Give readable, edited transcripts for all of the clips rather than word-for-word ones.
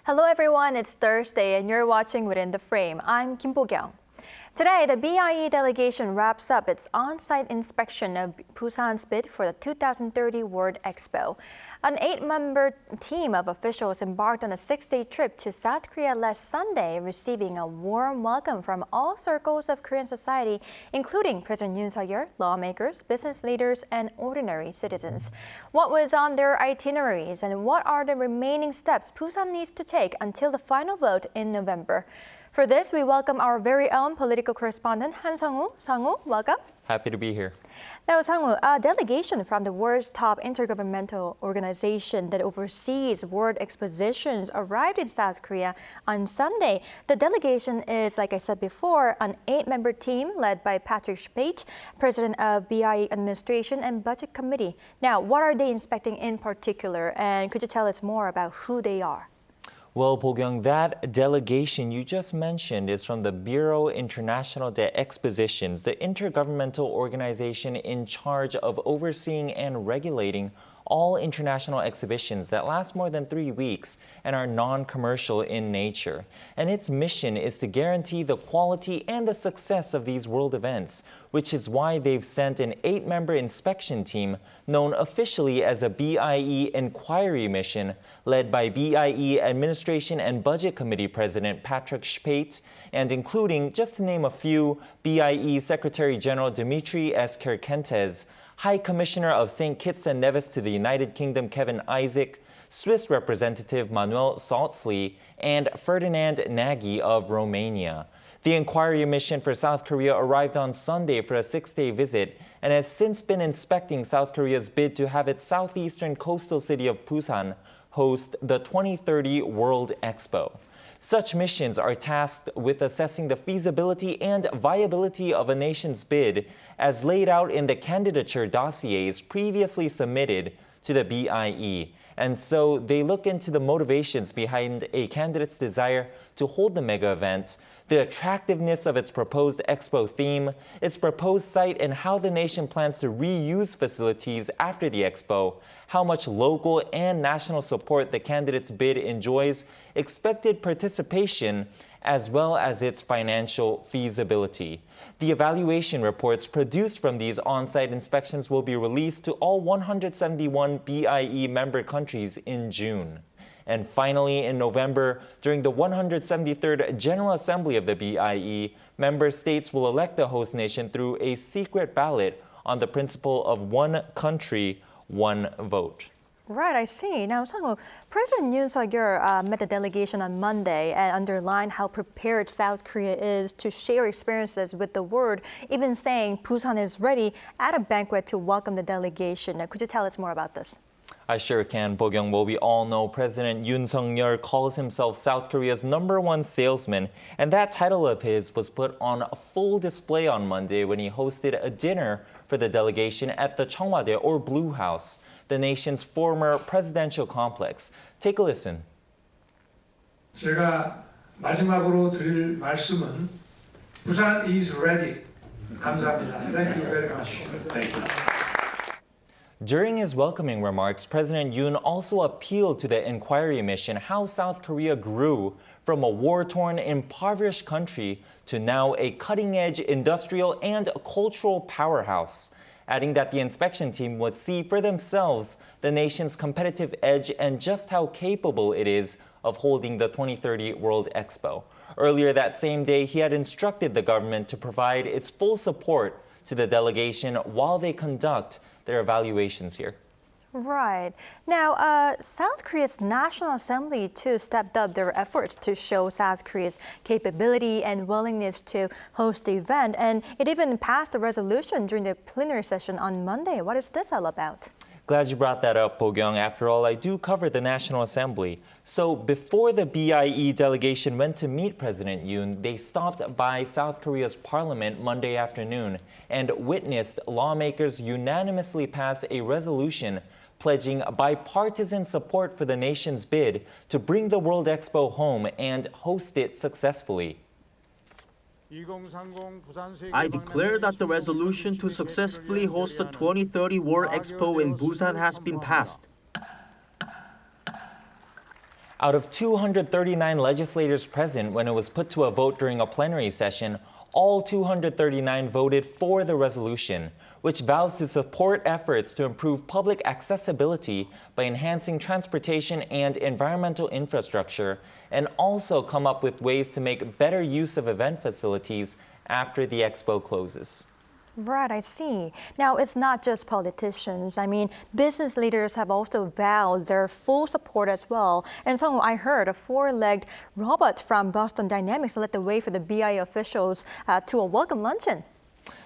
Hello everyone, it's Thursday and you're watching Within the Frame. I'm Kim Bo-kyung. Today, the BIE delegation wraps up its on-site inspection of Busan's bid for the 2030 World Expo. An 8-member team of officials embarked on a 6-day trip to South Korea last Sunday, receiving a warm welcome from all circles of Korean society, including President Yoon Suk Yeol, lawmakers, business leaders, and ordinary citizens. What was on their itineraries and what are the remaining steps Busan needs to take until the final vote in November? For this, we welcome our very own political correspondent, Han Seong-woo. Seong-woo, welcome. Happy to be here. Now, Seong-woo, a delegation from the world's top intergovernmental organization that oversees world expositions arrived in South Korea on Sunday. The delegation is, like I said before, an 8-member team led by Patrick Specht, president of BIE Administration and Budget Committee. Now, what are they inspecting in particular, and could you tell us more about who they are? Well, Bo-kyung, that delegation you just mentioned is from the Bureau International de Expositions, the intergovernmental organization in charge of overseeing and regulating all international exhibitions that last more than 3 weeks and are non-commercial in nature. And its mission is to guarantee the quality and the success of these world events, which is why they've sent an 8-member inspection team known officially as a BIE inquiry mission, led by BIE Administration and Budget Committee President Patrick Specht, and including, just to name a few, BIE Secretary General Dimitri S. Kerkentes, High Commissioner of St. Kitts and Nevis to the United Kingdom Kevin Isaac, Swiss Representative Manuel Salzli, and Ferdinand Nagy of Romania. The inquiry mission for South Korea arrived on Sunday for a 6-day visit and has since been inspecting South Korea's bid to have its southeastern coastal city of Busan host the 2030 World Expo. Such missions are tasked with assessing the feasibility and viability of a nation's bid as laid out in the candidature dossiers previously submitted to the BIE. And so they look into the motivations behind a candidate's desire to hold the mega event, the attractiveness of its proposed expo theme, its proposed site, and how the nation plans to reuse facilities after the expo, how much local and national support the candidate's bid enjoys, expected participation, as well as its financial feasibility. The evaluation reports produced from these on-site inspections will be released to all 171 BIE member countries in June. And finally, in November, during the 173rd General Assembly of the BIE, member states will elect the host nation through a secret ballot on the principle of one country, one vote. Right, I see. Now, Seong-woo, President Yoon Suk Yeol met the delegation on Monday and underlined how prepared South Korea is to share experiences with the world, even saying Busan is ready at a banquet to welcome the delegation. Now, could you tell us more about this? I sure can, Bo-kyung. Well, we all know President Yoon Suk Yeol calls himself South Korea's #1 salesman, and that title of his was put on full display on Monday when he hosted a dinner for the delegation at the Cheongwade, or Blue House, the nation's former presidential complex. Take a listen. 제가 마지막으로 드릴 말씀은 Busan is ready. 감사합니다. Thank you very much. Thank you. During his welcoming remarks, President Yoon also appealed to the inquiry mission how South Korea grew from a war-torn, impoverished country to now a cutting-edge industrial and cultural powerhouse, adding that the inspection team would see for themselves the nation's competitive edge and just how capable it is of holding the 2030 World Expo. Earlier that same day, he had instructed the government to provide its full support to the delegation while they conduct their evaluations here. Right. Now, South Korea's National Assembly, too, stepped up their efforts to show South Korea's capability and willingness to host the event. And it even passed a resolution during the plenary session on Monday. What is this all about? Glad you brought that up, Bo-kyung. After all, I do cover the National Assembly. So before the BIE delegation went to meet President Yoon, they stopped by South Korea's parliament Monday afternoon and witnessed lawmakers unanimously pass a resolution pledging bipartisan support for the nation's bid to bring the World Expo home and host it successfully. I declare that the resolution to successfully host the 2030 World Expo in Busan has been passed. Out of 239 legislators present when it was put to a vote during a plenary session, all 239 voted for the resolution, which vows to support efforts to improve public accessibility by enhancing transportation and environmental infrastructure, and also come up with ways to make better use of event facilities after the expo closes. Right, I see. Now, it's not just politicians. I mean, business leaders have also vowed their full support as well. And so I heard a four-legged robot from Boston Dynamics led the way for the BIE officials to a welcome luncheon.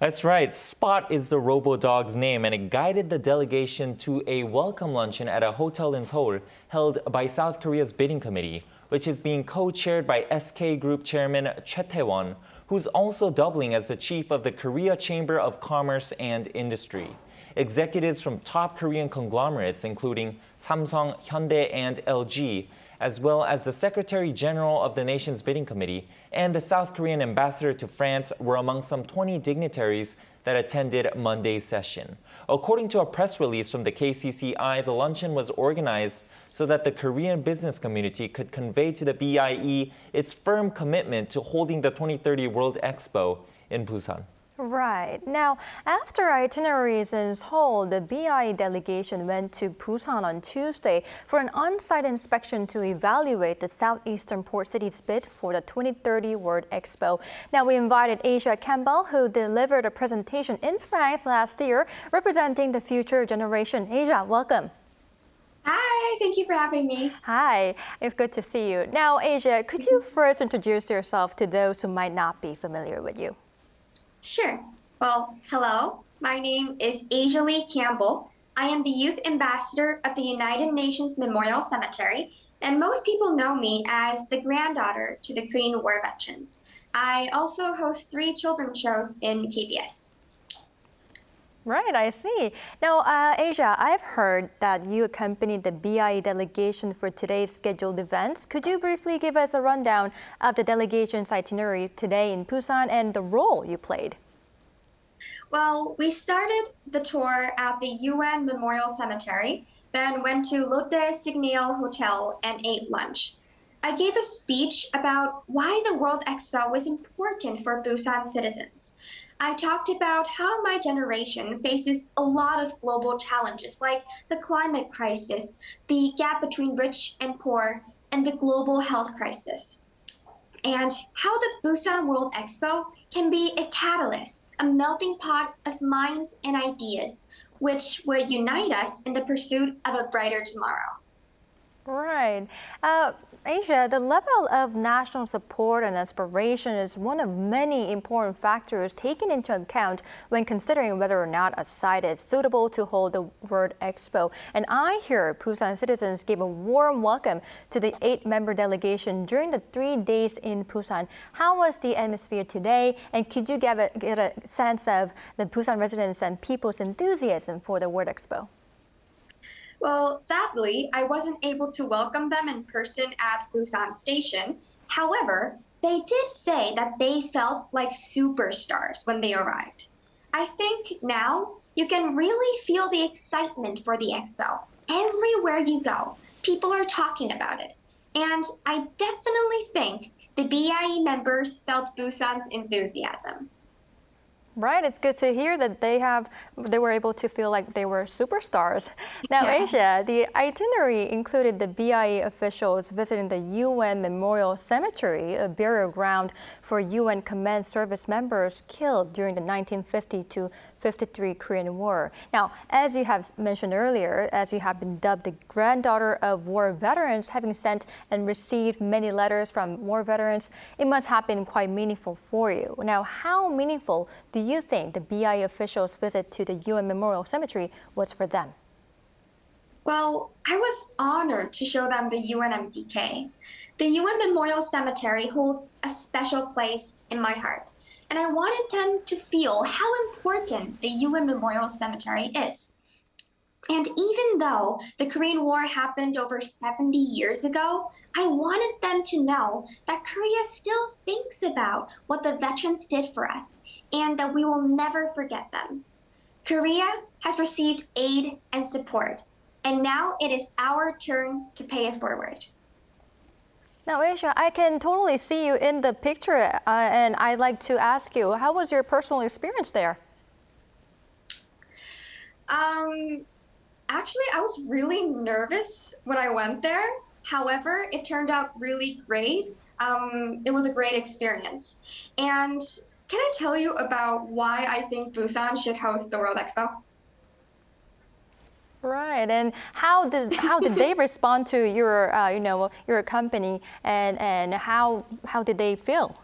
That's right. Spot is the robo-dog's name, and it guided the delegation to a welcome luncheon at a hotel in Seoul held by South Korea's bidding committee, which is being co-chaired by SK Group Chairman Choi Tae-won, who's also doubling as the chief of the Korea Chamber of Commerce and Industry. Executives from top Korean conglomerates, including Samsung, Hyundai, and LG, as well as the Secretary General of the nation's bidding committee and the South Korean ambassador to France, were among some 20 dignitaries that attended Monday's session. According to a press release from the KCCI, the luncheon was organized so that the Korean business community could convey to the BIE its firm commitment to holding the 2030 World Expo in Busan. Right. Now, after itineraries in Seoul, the BIE delegation went to Busan on Tuesday for an on-site inspection to evaluate the southeastern port city's bid for the 2030 World Expo. Now, we invited Asia Campbell, who delivered a presentation in France last year, representing the future generation. Asia, welcome. Hi, thank you for having me. Hi, it's good to see you. Now, Asia, could you first introduce yourself to those who might not be familiar with you? Sure. Well, hello. My name is Asia Campbell. I am the Youth Ambassador of the United Nations Memorial Cemetery, and most people know me as the granddaughter to the Korean War veterans. I also host 3 children's shows in KBS. Right, I see. Now, Asia, I've heard that you accompanied the BIE delegation for today's scheduled events. Could you briefly give us a rundown of the delegation's itinerary today in Busan and the role you played? Well, we started the tour at the UN Memorial Cemetery, then went to Lotte Signal Hotel and ate lunch. I gave a speech about why the World Expo was important for Busan citizens. I talked about how my generation faces a lot of global challenges like the climate crisis, the gap between rich and poor, and the global health crisis. And how the Busan World Expo can be a catalyst, a melting pot of minds and ideas, which would unite us in the pursuit of a brighter tomorrow. Right. Asia, the level of national support and aspiration is one of many important factors taken into account when considering whether or not a site is suitable to hold the World Expo. And I hear Busan citizens gave a warm welcome to the 8-member delegation during the 3 days in Busan. How was the atmosphere today? And could you get a sense of the Busan residents and people's enthusiasm for the World Expo? Well, sadly, I wasn't able to welcome them in person at Busan Station. However, they did say that they felt like superstars when they arrived. I think now you can really feel the excitement for the expo. Everywhere you go, people are talking about it. And I definitely think the BIE members felt Busan's enthusiasm. Right, it's good to hear that they were able to feel like they were superstars. Now, Yeah. Asia, the itinerary included the BIE officials visiting the UN Memorial Cemetery, a burial ground for UN command service members killed during the 1950 to 53 Korean War. Now, as you have mentioned earlier, as you have been dubbed the granddaughter of war veterans, having sent and received many letters from war veterans, it must have been quite meaningful for you. Now, how meaningful do you think the BIE officials' visit to the UN Memorial Cemetery was for them? Well, I was honored to show them the UNMCK. The UN Memorial Cemetery holds a special place in my heart, and I wanted them to feel how important the UN Memorial Cemetery is. And even though the Korean War happened over 70 years ago, I wanted them to know that Korea still thinks about what the veterans did for us and that we will never forget them. Korea has received aid and support, and now it is our turn to pay it forward. Now, Asia, I can totally see you in the picture, and I'd like to ask you, how was your personal experience there? Actually, I was really nervous when I went there. However, it turned out really great. It was a great experience. And can I tell you about why I think Busan should host the World Expo? Right, and how did they respond to your your company, and how did they feel?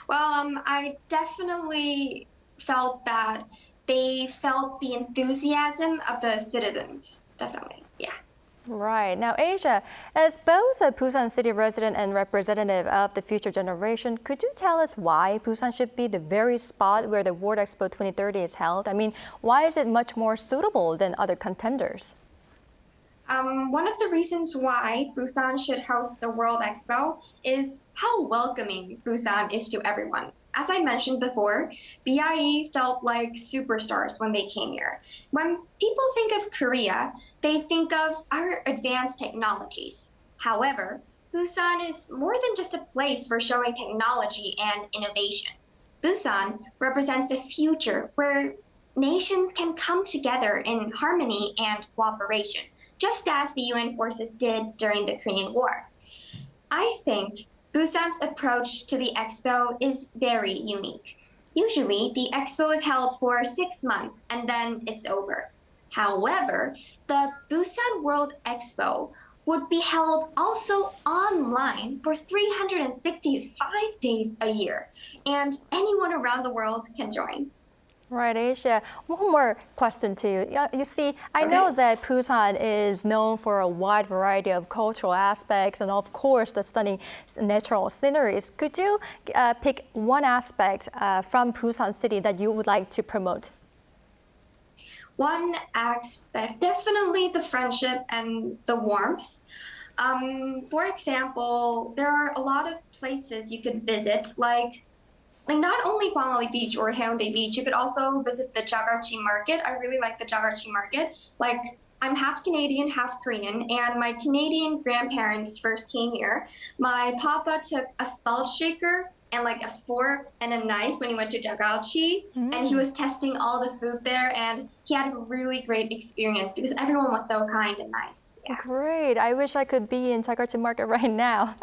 Well, I definitely felt that they felt the enthusiasm of the citizens. Definitely, yeah. Right. Now, Asia, as both a Busan city resident and representative of the future generation, could you tell us why Busan should be the very spot where the World Expo 2030 is held? I mean, why is it much more suitable than other contenders? One of the reasons why Busan should host the World Expo is how welcoming Busan is to everyone. As I mentioned before, BIE felt like superstars when they came here. When people think of Korea, they think of our advanced technologies. However, Busan is more than just a place for showing technology and innovation. Busan represents a future where nations can come together in harmony and cooperation, just as the UN forces did during the Korean War. I think Busan's approach to the expo is very unique. Usually, the expo is held for 6 months and then it's over. However, the Busan World Expo would be held also online for 365 days a year, and anyone around the world can join. Right, Asia. One more question to you. You see, I know that Busan is known for a wide variety of cultural aspects and, of course, the stunning natural sceneries. Could you pick one aspect from Busan City that you would like to promote? One aspect, definitely the friendship and the warmth. For example, there are a lot of places you could visit, like not only Gwangali Beach or Haeundae Beach, you could also visit the Jagarchi Market. I really like the Jagarchi Market. Like, I'm half Canadian, half Korean, and my Canadian grandparents first came here. My papa took a salt shaker and like a fork and a knife when he went to Jagarchi, and he was testing all the food there, and he had a really great experience because everyone was so kind and nice. Yeah. Great. I wish I could be in Jakarta Market right now.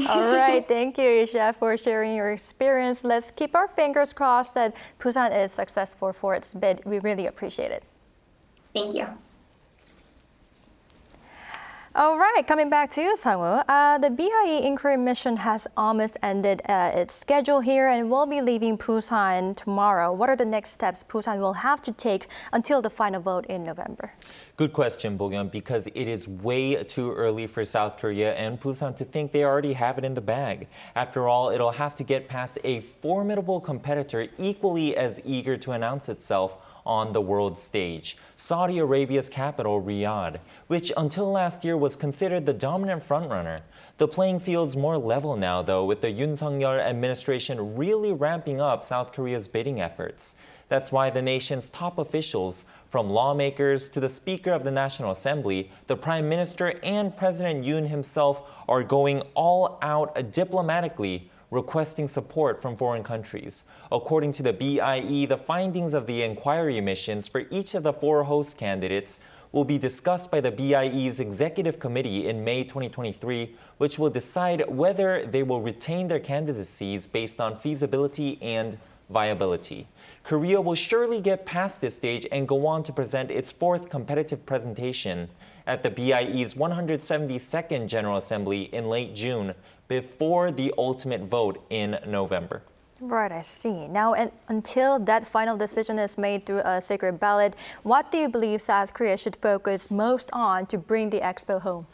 All right. Thank you, Asia, for sharing your experience. Let's keep our fingers crossed that Busan is successful for its bid. We really appreciate it. Thank you. All right, coming back to you, Seong-woo. The BIE inquiry mission has almost ended its schedule here and will be leaving Busan tomorrow. What are the next steps Busan will have to take until the final vote in November? Good question, Bo-kyung, because it is way too early for South Korea and Busan to think they already have it in the bag. After all, it'll have to get past a formidable competitor equally as eager to announce itself on the world stage, Saudi Arabia's capital, Riyadh, which until last year was considered the dominant frontrunner. The playing field's more level now, though, with the Yoon Suk Yeol administration really ramping up South Korea's bidding efforts. That's why the nation's top officials, from lawmakers to the Speaker of the National Assembly, the Prime Minister and President Yoon himself, are going all out diplomatically, requesting support from foreign countries. According to the BIE, the findings of the inquiry missions for each of the 4 host candidates will be discussed by the BIE's Executive Committee in May 2023, which will decide whether they will retain their candidacies based on feasibility and viability. Korea will surely get past this stage and go on to present its 4th competitive presentation at the BIE's 172nd General Assembly in late June, before the ultimate vote in November. Right, I see. Now, and until that final decision is made through a secret ballot, what do you believe South Korea should focus most on to bring the expo home?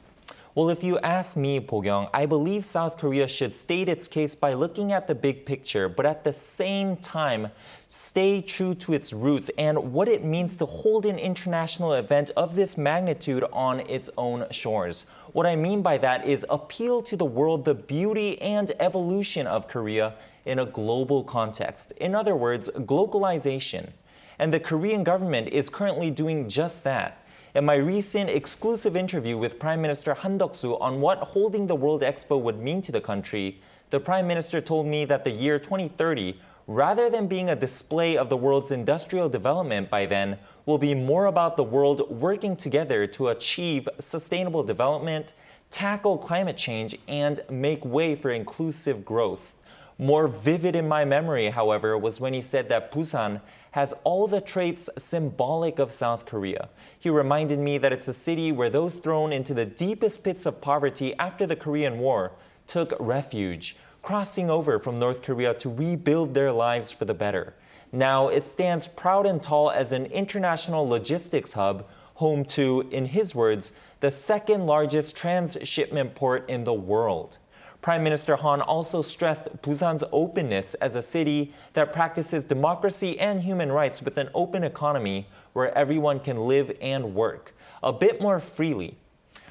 Well, if you ask me, Bo-kyung, I believe South Korea should state its case by looking at the big picture, but at the same time, stay true to its roots and what it means to hold an international event of this magnitude on its own shores. What I mean by that is appeal to the world the beauty and evolution of Korea in a global context. In other words, globalization. And the Korean government is currently doing just that. In my recent exclusive interview with Prime Minister Han Seong-woo on what holding the World Expo would mean to the country, the Prime Minister told me that the year 2030, rather than being a display of the world's industrial development by then, will be more about the world working together to achieve sustainable development, tackle climate change, and make way for inclusive growth. More vivid in my memory, however, was when he said that Busan has all the traits symbolic of South Korea. He reminded me that it's a city where those thrown into the deepest pits of poverty after the Korean War took refuge, crossing over from North Korea to rebuild their lives for the better. Now it stands proud and tall as an international logistics hub, home to, in his words, the second largest transshipment port in the world. Prime Minister Han also stressed Busan's openness as a city that practices democracy and human rights with an open economy where everyone can live and work a bit more freely.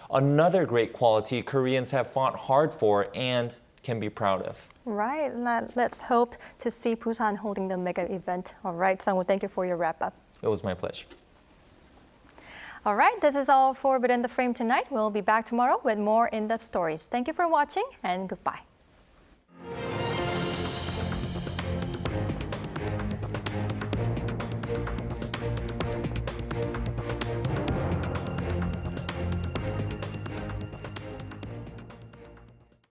Another great quality Koreans have fought hard for and can be proud of. Right, let's hope to see Busan holding the mega event. All right, Seong-woo, thank you for your wrap-up. It was my pleasure. All right, this is all for Within the Frame tonight. We'll be back tomorrow with more in-depth stories. Thank you for watching and goodbye.